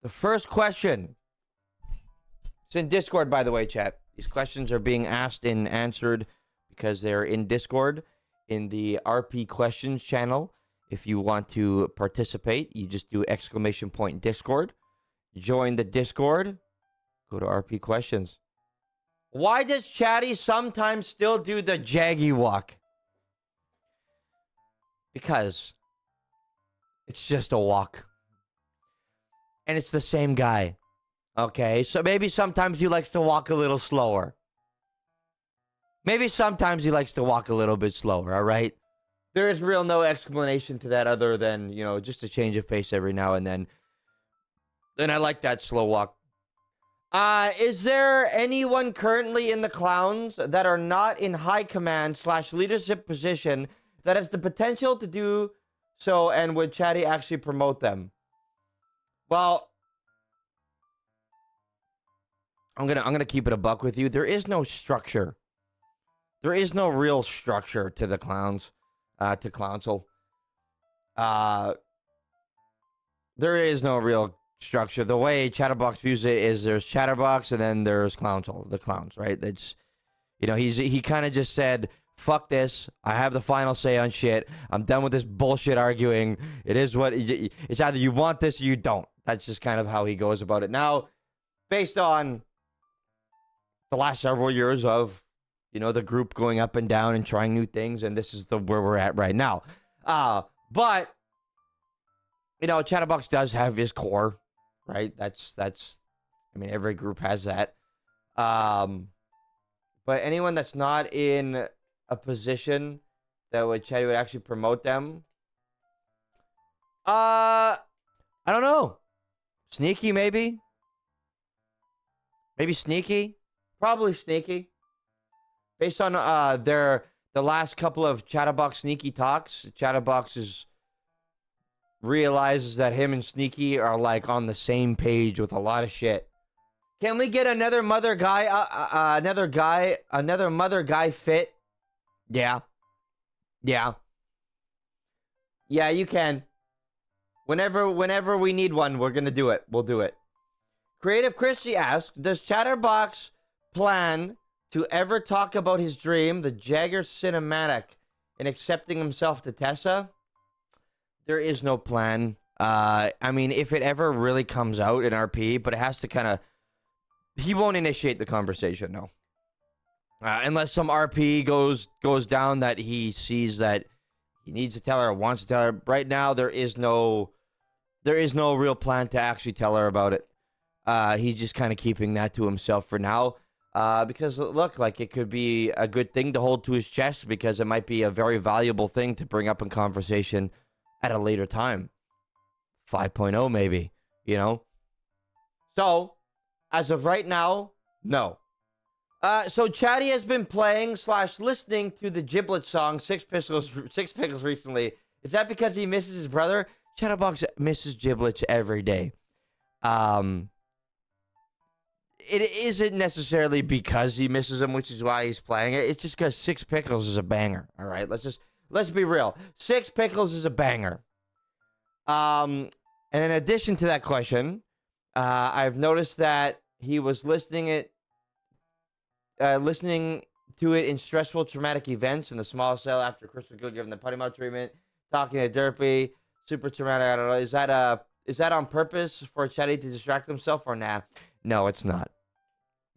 The first question. It's in Discord, by the way, chat. These questions are being asked and answered because they're in Discord in the RP questions channel. If you want to participate, you just do !! Discord. Join the Discord. Go to RP questions. Why does Chatty sometimes still do the jaggy walk? Because it's just a walk. And it's the same guy. Okay, so maybe sometimes he likes to walk a little slower. Maybe sometimes he likes to walk a little bit slower, all right? There is real no explanation to that other than, you know, just a change of pace every now and then. And I like that slow walk. Is there anyone currently in the clowns that are not in high command / leadership position that has the potential to do so, and would Chatty actually promote them? Well, I'm gonna keep it a buck with you. There is no structure. There is no real structure to the clowns, to Clownsel. There is no real structure. The way Chatterbox views it is there's Chatterbox and then there's Clownsel, the clowns, right? It's, you know, he kind of just said, fuck this. I have the final say on shit. I'm done with this bullshit arguing. It is what it's either you want this or you don't. That's just kind of how he goes about it. Now, based on the last several years of, you know, the group going up and down and trying new things, and this is where we're at right now. But you know, Chatterbox does have his core, right? That's I mean, every group has that. But anyone that's not in a position that Chatty would actually promote them, I don't know. Sneaky, maybe. Maybe Sneaky. Probably Sneaky. Based on the last couple of Chatterbox Sneaky talks, Chatterbox realizes that him and Sneaky are like on the same page with a lot of shit. Can we get another mother guy fit? Yeah. Yeah, you can. Whenever we need one, we're gonna do it. We'll do it. Creative Christy asks, does Chatterbox plan to ever talk about his dream, the Jagger cinematic, and accepting himself to Tessa? There is no plan. I mean, if it ever really comes out in RP, but it has to kind of... He won't initiate the conversation, no. Unless some RP goes down that he sees that he needs to tell her or wants to tell her. Right now, there is no real plan to actually tell her about it. He's just kind of keeping that to himself for now. Because, look, like, it could be a good thing to hold to his chest because it might be a very valuable thing to bring up in conversation at a later time. 5.0, maybe, you know? So, as of right now, no. So Chatty has been playing / listening to the Giblet song, Six Pickles recently. Is that because he misses his brother? Chatterbox misses Giblets every day. It isn't necessarily because he misses him, which is why he's playing it. It's just because Six Pickles is a banger. All right, let's be real. Six Pickles is a banger. And in addition to that question, I've noticed that he was listening to it in stressful, traumatic events in the small cell after Chris McGill given the putty mouth treatment, talking to Derpy, super traumatic. I don't know. Is that on purpose for Chatty to distract himself or nah? No, it's not.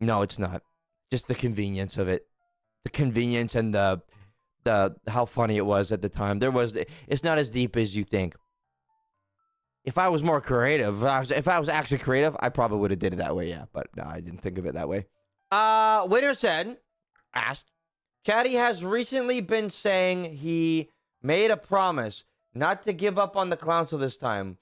No, it's not. Just the convenience of it. The convenience and the how funny it was at the time. It's not as deep as you think. If I was more creative, if I was actually creative, I probably would have did it that way, yeah. But no, I didn't think of it that way. Winner asked, Chatty has recently been saying he made a promise not to give up on the Clownsel this time.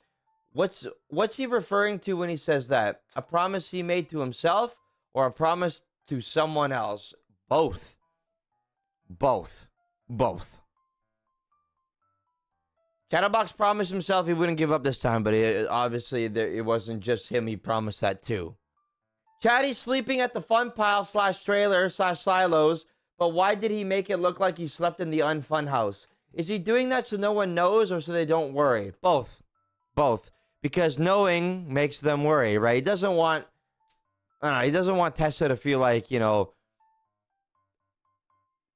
What's he referring to when he says that? A promise he made to himself or a promise to someone else? Both. Chatterbox promised himself he wouldn't give up this time, but obviously it wasn't just him. He promised that too. Chatty's sleeping at the fun pile / trailer / silos, but why did he make it look like he slept in the unfun house? Is he doing that so no one knows or so they don't worry? Both. because knowing makes them worry, right? He doesn't want, I don't know, he doesn't want Tessa to feel like, you know,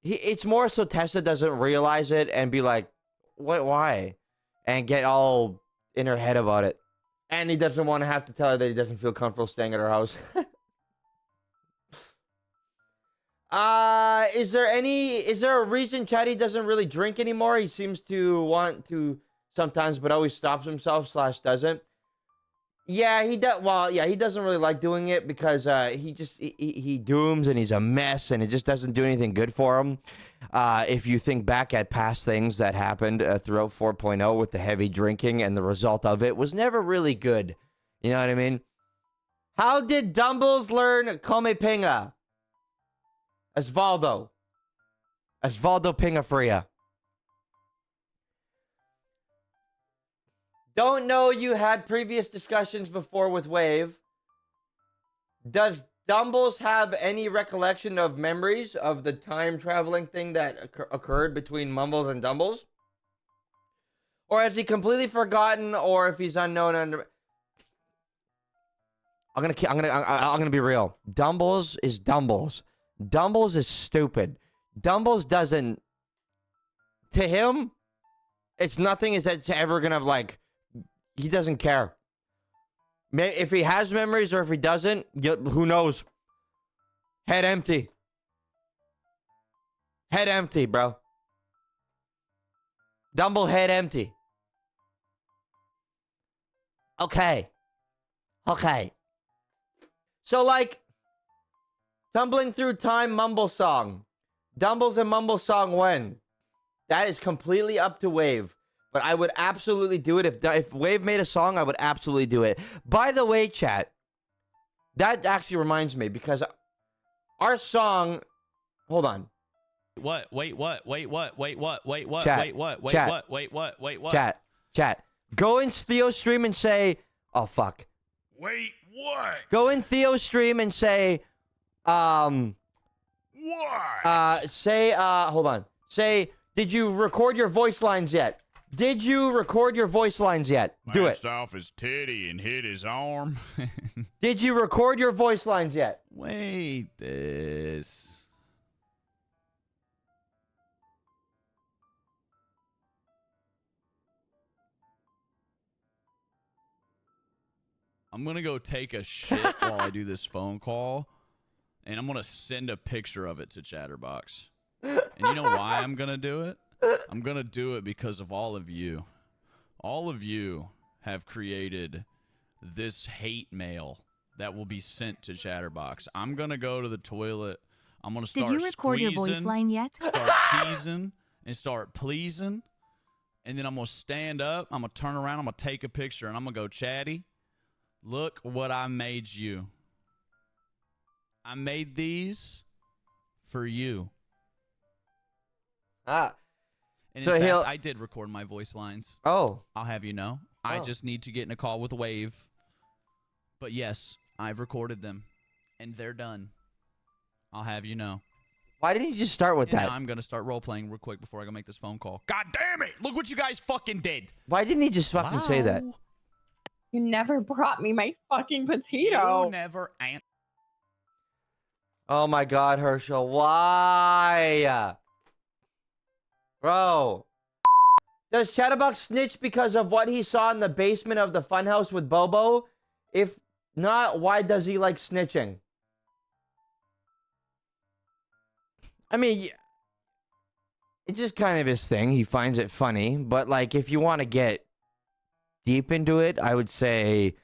it's more so Tessa doesn't realize it and be like, what, why? And get all in her head about it. And he doesn't want to have to tell her that he doesn't feel comfortable staying at her house. Is there a reason Chatty doesn't really drink anymore? He seems to want to sometimes, but always stops himself / doesn't. Yeah, he does. Well, yeah, he doesn't really like doing it because he dooms and he's a mess and it just doesn't do anything good for him. If you think back at past things that happened throughout 4.0 with the heavy drinking, and the result of it was never really good. You know what I mean? How did Dumbles learn Come Pinga? Osvaldo Pinga Fria. Don't know you had previous discussions before with Wave. Does Dumbles have any recollection of memories of the time traveling thing that occurred between Mumbles and Dumbles? Or has he completely forgotten, or if he's unknown under... I'm gonna be real. Dumbles is Dumbles. Dumbles is stupid. Dumbles doesn't... To him, it's nothing is that's ever gonna, like... He doesn't care. If he has memories or if he doesn't, who knows? Head empty. Head empty, bro. Dumble head empty. Okay. So, like, Tumbling Through Time Mumble Song. Dumbles and Mumble Song when? That is completely up to Wave. But I would absolutely do it. If Wave made a song, I would absolutely do it. By the way, chat, that actually reminds me, because our song... Hold on. What? Wait, what? Wait, what? Wait, what? Wait, what? Chat, Wait, what? Wait, chat, what? Wait, what? Wait, what? Chat. Go in Theo's stream and say... Oh, fuck. Wait, what? Go in Theo's stream and say... What? Hold on. Say, did you record your voice lines yet? Did you record your voice lines yet? Do it. Bounced off his titty and hit his arm. Did you record your voice lines yet? Wait, this. I'm going to go take a shit while I do this phone call, and I'm going to send a picture of it to Chatterbox. And you know why I'm going to do it? I'm going to do it because of all of you. All of you have created this hate mail that will be sent to Chatterbox. I'm going to go to the toilet. I'm going to start Did you record your voice line yet? Start teasing and start pleasing. And then I'm going to stand up. I'm going to turn around. I'm going to take a picture. And I'm going to go, Chatty, look what I made you. I made these for you. Ah. And So in he'll- fact, I did record my voice lines. Oh. I'll have you know. I Oh. just need to get in a call with Wave. But yes, I've recorded them. And they're done. I'll have you know. Why didn't you just start with And that? now I'm going to start role-playing real quick before I go make this phone call. God damn it! Look what you guys fucking did! Why didn't he just fucking say that? Wow. You never brought me my fucking potato. You never Oh my god, Herschel. Why? Bro. Does Chatterbox snitch because of what he saw in the basement of the funhouse with Bobo? If not, why does he like snitching? I mean, it's just kind of his thing. He finds it funny. But, like, if you want to get deep into it, I would say...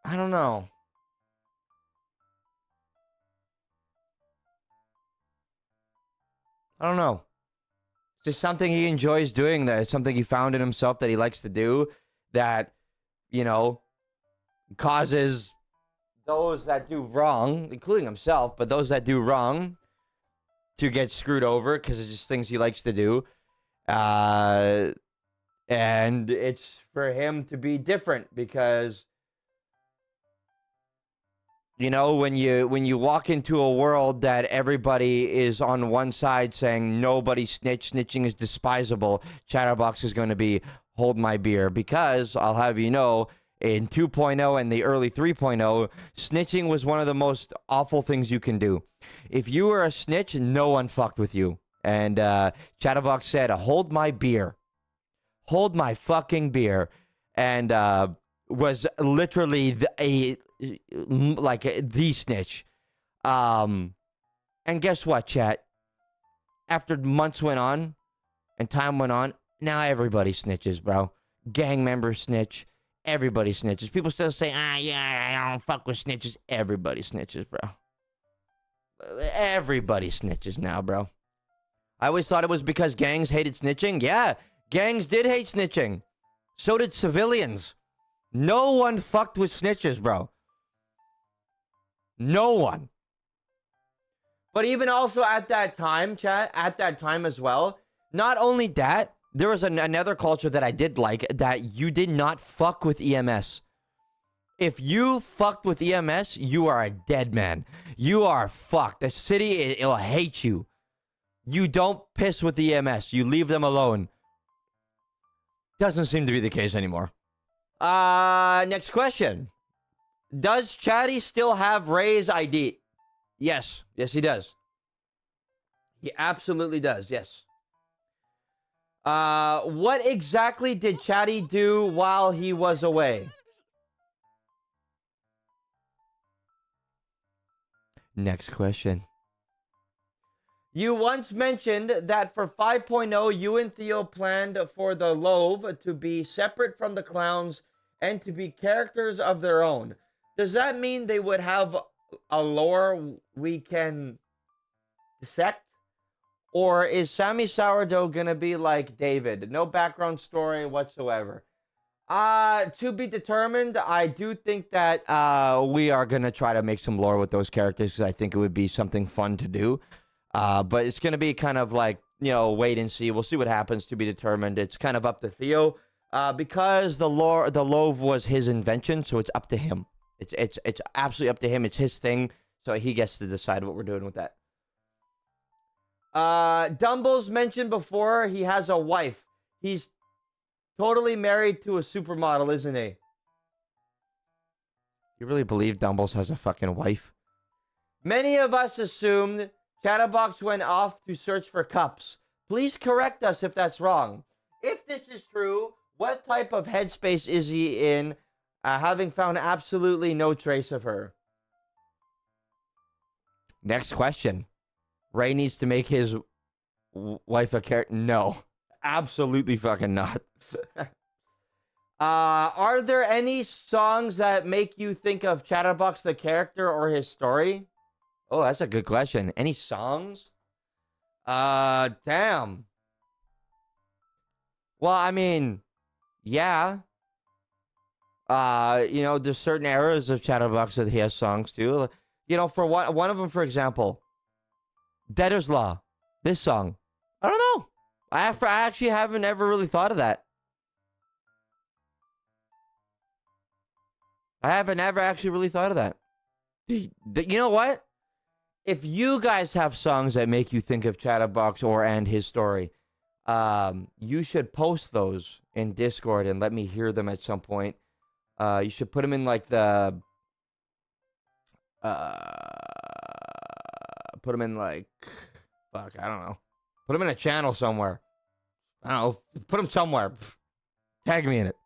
I don't know. I don't know. It's just something he enjoys doing. That it's something he found in himself that he likes to do. That, you know, causes those that do wrong, including himself, but those that do wrong, to get screwed over because it's just things he likes to do. And it's for him to be different because You know, when you walk into a world that everybody is on one side saying nobody snitching is despisable, Chatterbox is going to be hold my beer, because I'll have you know, in 2.0 and the early 3.0, snitching was one of the most awful things you can do. If you were a snitch, no one fucked with you. And Chatterbox said, hold my beer. Hold my fucking beer. And was literally the snitch. And guess what, chat? After months went on and time went on, now everybody snitches, bro. Gang members snitch. Everybody snitches. People still say, yeah, I don't fuck with snitches. Everybody snitches, bro. Everybody snitches now, bro. I always thought it was because gangs hated snitching. Yeah, gangs did hate snitching. So did civilians. No one fucked with snitches, bro. No one. But even also at that time, chat, at that time as well, not only that, there was another culture that I did like, that you did not fuck with EMS. If you fucked with EMS, you are a dead man. You are fucked. The city, it'll hate you. You don't piss with the EMS. You leave them alone. Doesn't seem to be the case anymore. Next question. Does Chatty still have Ray's ID? Yes. Yes, he does. He absolutely does. Yes. What exactly did Chatty do while he was away? Next question. You once mentioned that for 5.0, you and Theo planned for the Loave to be separate from the clowns and to be characters of their own. Does that mean they would have a lore we can dissect? Or is Sammy Sourdough gonna be like David? No background story whatsoever. To be determined. I do think that we are gonna try to make some lore with those characters, because I think it would be something fun to do. But it's gonna be kind of like, you know, wait and see. We'll see what happens, to be determined. It's kind of up to Theo, because the loaf was his invention, so it's up to him. It's absolutely up to him. It's his thing, so he gets to decide what we're doing with that. Dumbles mentioned before he has a wife. He's totally married to a supermodel, isn't he? You really believe Dumbles has a fucking wife? Many of us assumed Chatterbox went off to search for cups. Please correct us if that's wrong. If this is true, what type of headspace is he in, having found absolutely no trace of her? Next question. Ray needs to make his wife a character. No, absolutely fucking not. Are there any songs that make you think of Chatterbox the character or his story? Oh, that's a good question. Any songs? Damn. Well, I mean, yeah. You know, there's certain eras of Chatterbox that he has songs too. You know, for one of them, for example, Debtor's Law. This song. I don't know. I actually haven't ever really thought of that. I haven't ever actually really thought of that. You know what? If you guys have songs that make you think of Chatterbox and his story, you should post those in Discord and let me hear them at some point. You should put them in like the... put them in like... Fuck, I don't know. Put them in a channel somewhere. I don't know. Put them somewhere. Tag me in it.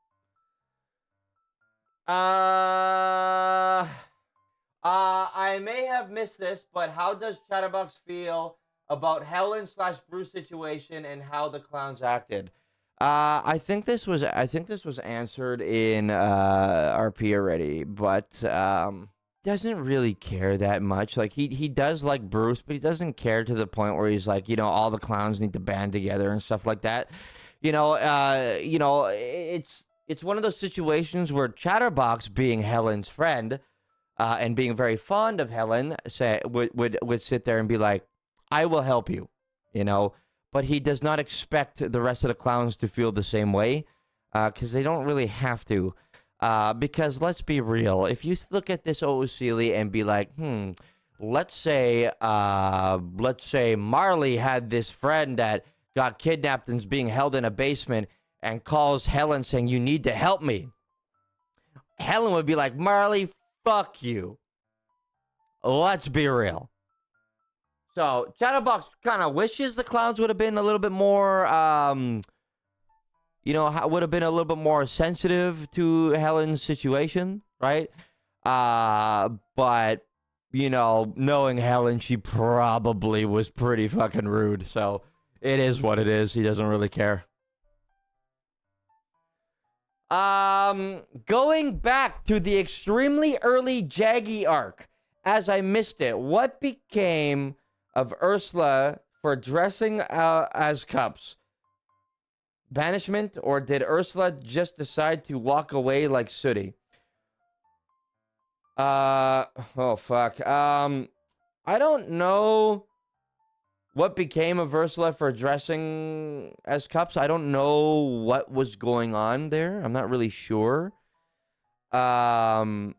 I may have missed this, but how does Chatterbox feel about Helen/Bruce situation and how the clowns acted? I think this was answered in RP already, but doesn't really care that much. Like he does like Bruce, but he doesn't care to the point where he's like, you know, all the clowns need to band together and stuff like that. You know, it's one of those situations where Chatterbox, being Helen's friend, and being very fond of Helen, would sit there and be like, I will help you, you know, but he does not expect the rest of the clowns to feel the same way, because they don't really have to. Because let's be real, if you look at this Oosili and be like, let's say Marley had this friend that got kidnapped and is being held in a basement and calls Helen saying, you need to help me. Helen would be like, Marley, fuck you. Let's be real. So, Chatterbox kind of wishes the clowns would have been a little bit more, would have been a little bit more sensitive to Helen's situation, right? But, knowing Helen, she probably was pretty fucking rude. So, it is what it is. He doesn't really care. Going back to the extremely early Jaggy arc, as I missed it, what became of Ursula for dressing as Cups? Banishment, or did Ursula just decide to walk away like Sooty? Oh fuck. I don't know what became of Ursula for dressing as Cups. I don't know what was going on there. I'm not really sure. I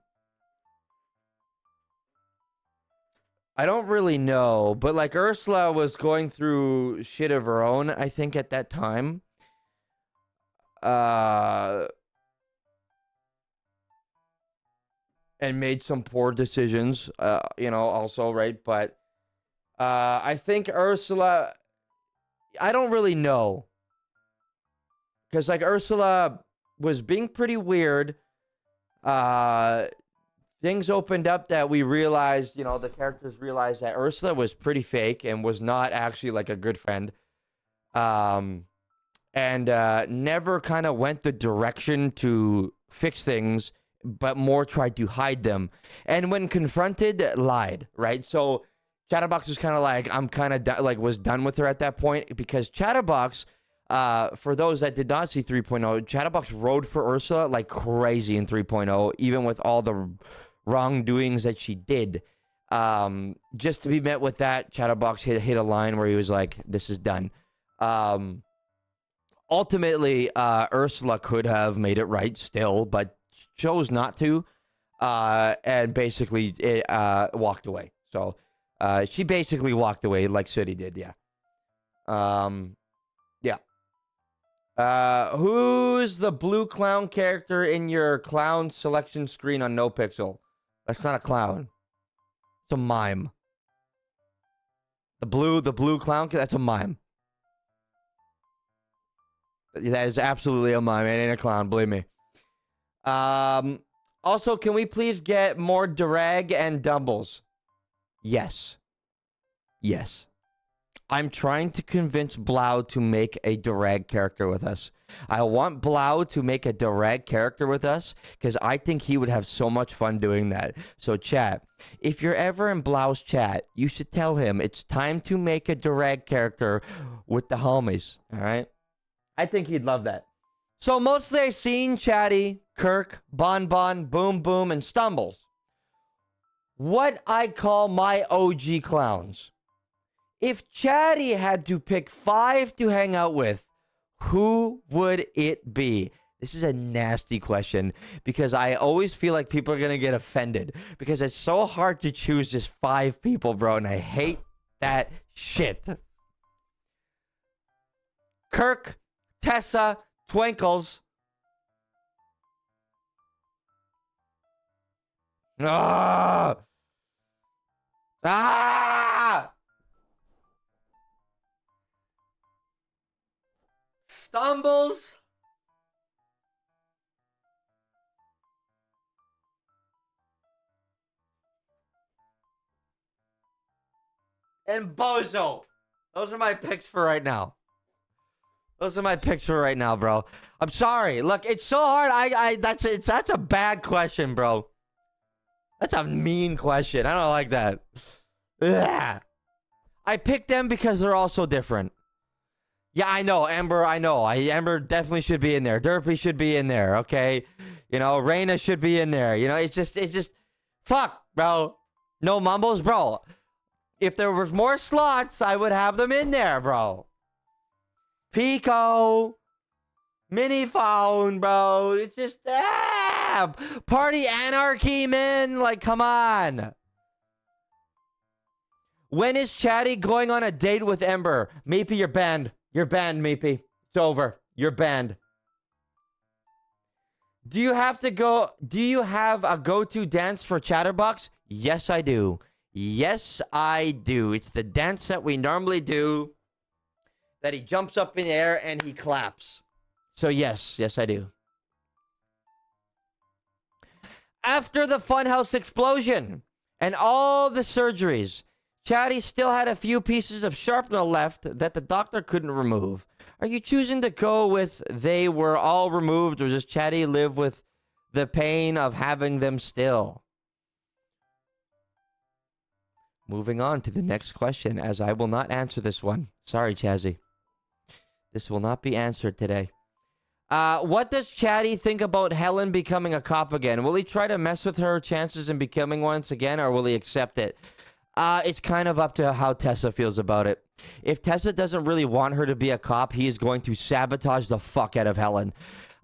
don't really know, but like Ursula was going through shit of her own, I think, at that time. And made some poor decisions, also, right? But I think Ursula, I don't really know. Because, like, Ursula was being pretty weird. Things opened up that we realized, the characters realized that Ursula was pretty fake and was not actually, like, a good friend. And never kind of went the direction to fix things, but more tried to hide them. And when confronted, lied, right? So Chatterbox was kind of like, I'm kind of was done with her at that point, because Chatterbox, for those that did not see 3.0, Chatterbox rode for Ursula like crazy in 3.0, even with all the wrongdoings that she did. Just to be met with that, Chatterbox hit a line where he was like, this is done. Ultimately, Ursula could have made it right still, but chose not to, and basically walked away. So she basically walked away like City did, yeah. Who's the blue clown character in your clown selection screen on NoPixel? That's not a clown. It's a mime. The blue clown, that's a mime. That is absolutely a mime. It ain't a clown, believe me. Also, can we please get more Durag and Dumbles? Yes. Yes. I'm trying to convince Blau to make a Durag character with us. I want Blau to make a Durag character with us, because I think he would have so much fun doing that. So, chat, if you're ever in Blau's chat, you should tell him it's time to make a Durag character with the homies, all right? I think he'd love that. So mostly I've seen Chatty, Kirk, Bon Bon, Boom Boom, and Stumbles. What I call my OG clowns. If Chatty had to pick 5 to hang out with, who would it be? This is a nasty question, because I always feel like people are going to get offended, because it's so hard to choose just 5 people, bro, and I hate that shit. Kirk, Tessa, Twinkles. Ah! Ah! Stumbles. And Bozo. Those are my picks for right now. Those are my picks for right now, bro. I'm sorry. Look, it's so hard. That's a bad question, bro. That's a mean question. I don't like that. Ugh. I picked them because they're all so different. Yeah, I know. Amber, I know. Amber definitely should be in there. Derpy should be in there, okay? Raina should be in there. It's just, fuck, bro. No mumbles, bro. If there was more slots, I would have them in there, bro. Pico. Mini phone, bro. It's just, Yeah, party anarchy, man. Like, come on. When is Chatty going on a date with Ember? Meepy, you're banned. You're banned, Meepy. It's over. You're banned. Do you have a go-to dance for Chatterbox? Yes, I do. Yes, I do. It's the dance that we normally do. That he jumps up in the air and he claps. So yes, I do. After the funhouse explosion and all the surgeries, Chatty still had a few pieces of sharpener left that the doctor couldn't remove. Are you choosing to go with they were all removed, or does Chatty live with the pain of having them still? Moving on to the next question, as I will not answer this one. Sorry, Chazzy. This will not be answered today. What does Chatty think about Helen becoming a cop again? Will he try to mess with her chances in becoming one again, or will he accept it? It's kind of up to how Tessa feels about it. If Tessa doesn't really want her to be a cop, he is going to sabotage the fuck out of Helen.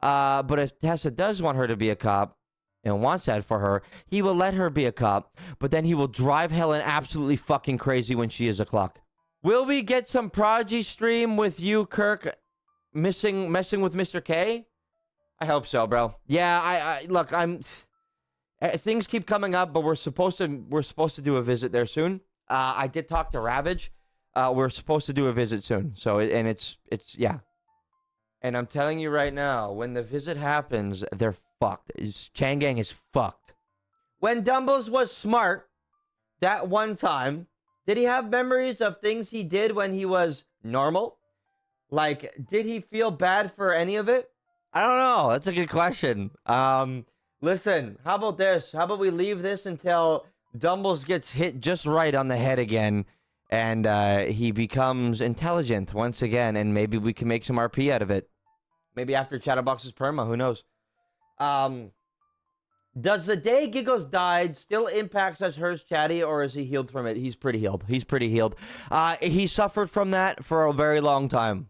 But if Tessa does want her to be a cop and wants that for her, he will let her be a cop, but then he will drive Helen absolutely fucking crazy when she is a clock. Will we get some Prodigy stream with you, Kirk, messing with Mr. K? I hope so, bro. Yeah, look, things keep coming up, but we're supposed to do a visit there soon. I did talk to Ravage. We're supposed to do a visit soon. So, and it's yeah. And I'm telling you right now, when the visit happens, they're fucked. Changang is fucked. When Dumbles was smart, that one time, did he have memories of things he did when he was normal? Like, did he feel bad for any of it? I don't know. That's a good question. Listen, how about this? How about we leave this until Dumbles gets hit just right on the head again, and he becomes intelligent once again, and maybe we can make some RP out of it. Maybe after Chatterbox's perma, who knows? Does the day Giggles died still impact as hers, Chatty, or is he healed from it? He's pretty healed. He's pretty healed. He suffered from that for a very long time.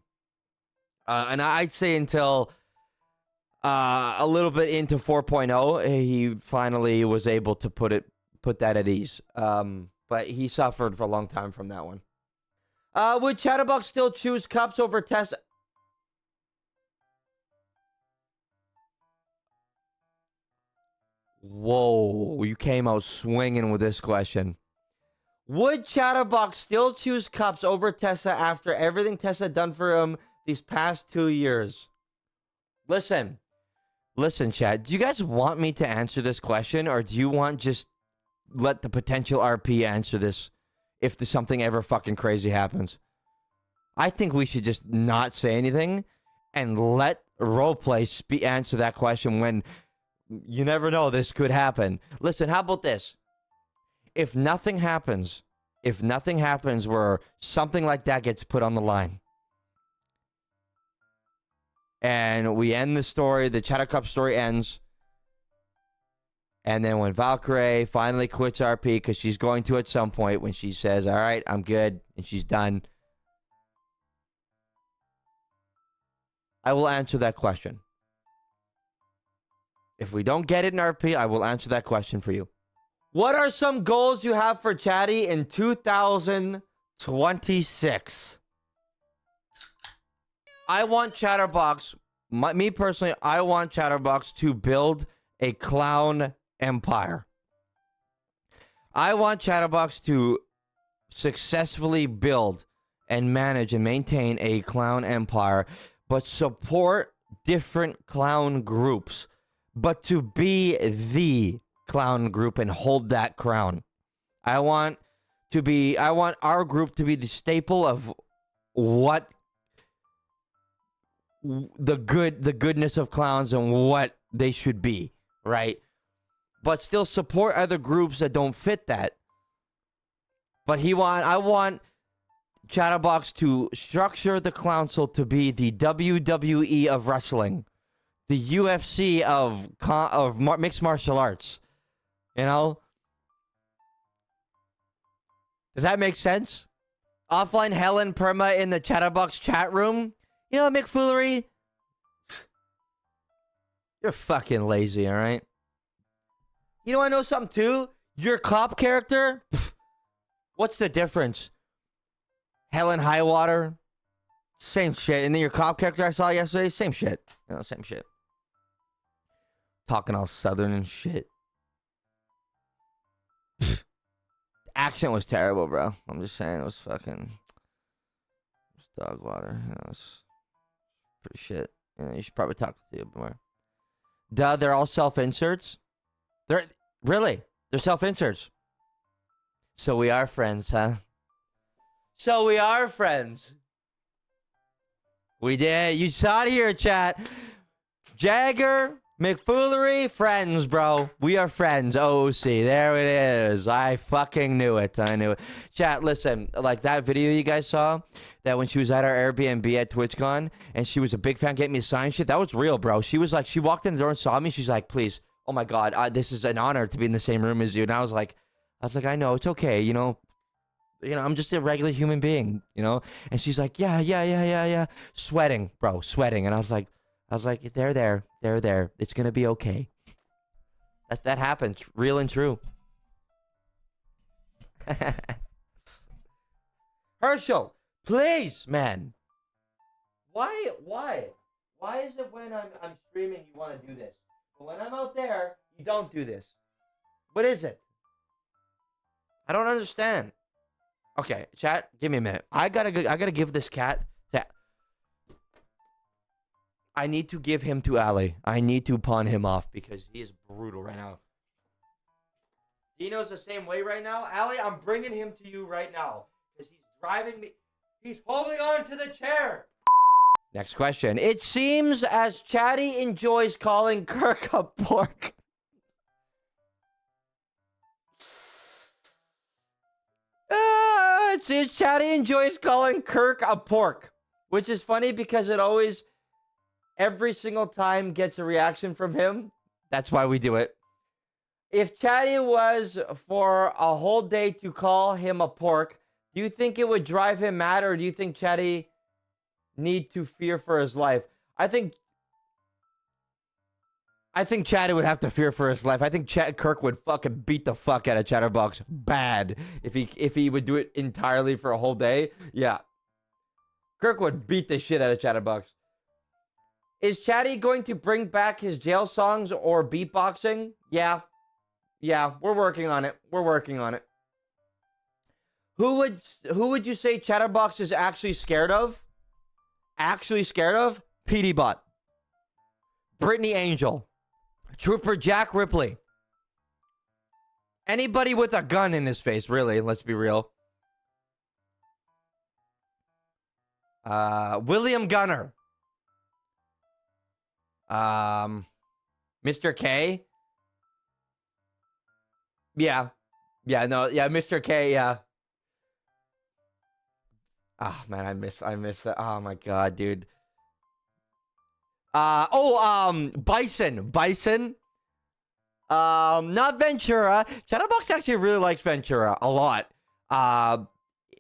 And I'd say until a little bit into 4.0, he finally was able to put that at ease. But he suffered for a long time from that one. Would Chatterbox still choose Cups over Tessa? Whoa, you came out swinging with this question. Would Chatterbox still choose Cups over Tessa after everything Tessa done for him these past 2 years? Listen, chat. Do you guys want me to answer this question, or do you want just let the potential RP answer this if there's something ever fucking crazy happens? I think we should just not say anything and let roleplay answer that question when you never know, this could happen. Listen, how about this? If nothing happens where something like that gets put on the line, and we end the story, the Chatter Cup story ends, and then when Valkyrie finally quits RP, because she's going to at some point, when she says, all right, I'm good, and she's done, I will answer that question. If we don't get it in RP, I will answer that question for you. What are some goals you have for Chatty in 2026? I want Chatterbox, me personally, I want Chatterbox to build a clown empire. I want Chatterbox to successfully build and manage and maintain a clown empire, but support different clown groups, but to be the clown group and hold that crown. I want our group to be the staple of what the goodness of clowns and what they should be, right? But still support other groups that don't fit that. But I want Chatterbox to structure the council to be the WWE of wrestling, the UFC of mixed martial arts. You know? Does that make sense? Offline Helen Perma in the Chatterbox chat room. You know, McFoolery? You're fucking lazy, all right? You know, I know something too. Your cop character, pff, what's the difference? Hell and High Water, same shit. And then your cop character I saw yesterday, same shit. You know, same shit. Talking all southern and shit. Pfft. Accent was terrible, bro. I'm just saying, it was fucking... It was dog water. You know, it's pretty shit. You know, you should probably talk to you more. Duh, they're all self-inserts? Really? They're self-inserts. So we are friends, huh? So we are friends. We did. You saw it here, chat. Jagger, McFoolery, friends, bro. We are friends. OC. There it is. I fucking knew it. I knew it. Chat, listen. Like that video you guys saw, that when she was at our Airbnb at TwitchCon, and she was a big fan getting me to sign shit, that was real, bro. She was like, she walked in the door and saw me. She's like, please. Oh my God, this is an honor to be in the same room as you. And I was like, I know, it's okay, you know, I'm just a regular human being, you know. And she's like, yeah, sweating, bro, sweating. And I was like, they're there. It's gonna be okay. That happens, real and true. Herschel, please, man. Why is it when I'm streaming you want to do this? But when I'm out there, you don't do this. What is it? I don't understand. Okay, chat, give me a minute. I gotta give this cat to... I need to give him to Ali. I need to pawn him off because he is brutal right now. Dino's the same way right now. Ali, I'm bringing him to you right now because he's driving me. He's holding on to the chair. Next question. It seems as Chatty enjoys calling Kirk a pork. It seems Chatty enjoys calling Kirk a pork. Which is funny because it always, every single time gets a reaction from him. That's why we do it. If Chatty was for a whole day to call him a pork, do you think it would drive him mad, or do you think Chatty need to fear for his life? I think Chatty would have to fear for his life. I think Kirk would fucking beat the fuck out of Chatterbox bad if he would do it entirely for a whole day. Yeah. Kirk would beat the shit out of Chatterbox. Is Chatty going to bring back his jail songs or beatboxing? Yeah. Yeah, we're working on it. We're working on it. Who would you say Chatterbox is actually scared of? Actually scared of? PD Bot. Brittany Angel. Trooper Jack Ripley. Anybody with a gun in his face, really. Let's be real. William Gunner. Mr. K. Yeah. Yeah, no, yeah, Mr. K, yeah. Ah, oh, man, I miss that. Oh my god, dude. Bison. Not Ventura. Chatterbox actually really likes Ventura a lot.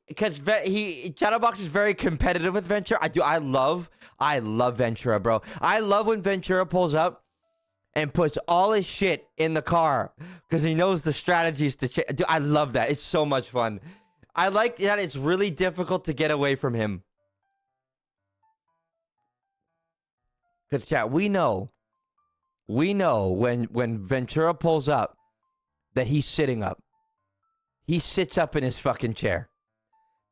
Because Chatterbox is very competitive with Ventura. I love Ventura, bro. I love when Ventura pulls up and puts all his shit in the car because he knows the strategies to dude, I love that. It's so much fun. I like that it's really difficult to get away from him. Because, chat, we know when Ventura pulls up that he's sitting up. He sits up in his fucking chair.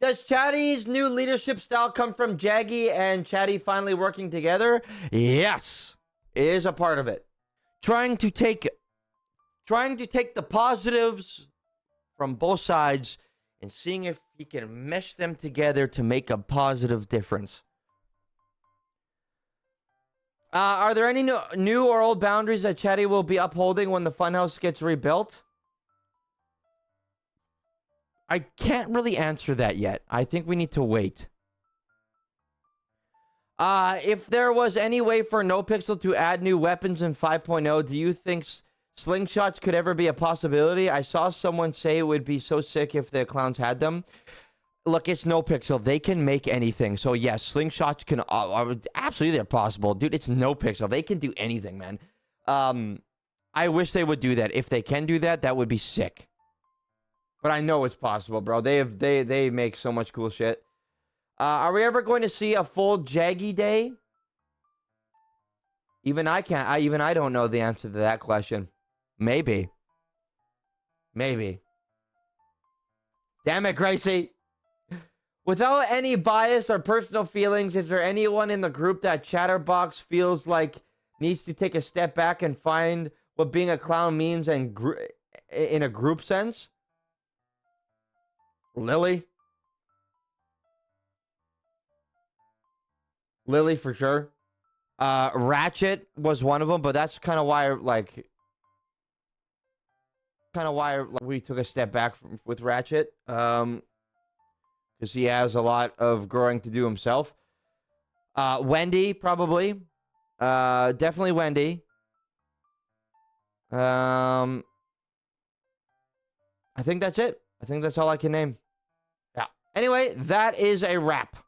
Does Chatty's new leadership style come from Jaggy and Chatty finally working together? Yes, it is a part of it. Trying to take the positives from both sides and seeing if he can mesh them together to make a positive difference. Are there any new or old boundaries that Chatty will be upholding when the funhouse gets rebuilt? I can't really answer that yet. I think we need to wait. If there was any way for NoPixel to add new weapons in 5.0, do you think slingshots could ever be a possibility? I saw someone say it would be so sick if the clowns had them. Look, it's NoPixel. They can make anything. So, yes, slingshots can... absolutely, they're possible. Dude, it's NoPixel. They can do anything, man. I wish they would do that. If they can do that, that would be sick. But I know it's possible, bro. They make so much cool shit. Are we ever going to see a full Jaggy day? Even I can't. Even I don't know the answer to that question. Maybe. Maybe. Damn it, Gracie. Without any bias or personal feelings, is there anyone in the group that Chatterbox feels like needs to take a step back and find what being a clown means in a group sense? Lily? Lily for sure. Ratchet was one of them, but that's kind of why, like, we took a step back with Ratchet. Because he has a lot of growing to do himself. Wendy, probably. Definitely Wendy. I think that's it. I think that's all I can name. Yeah. Anyway, that is a wrap.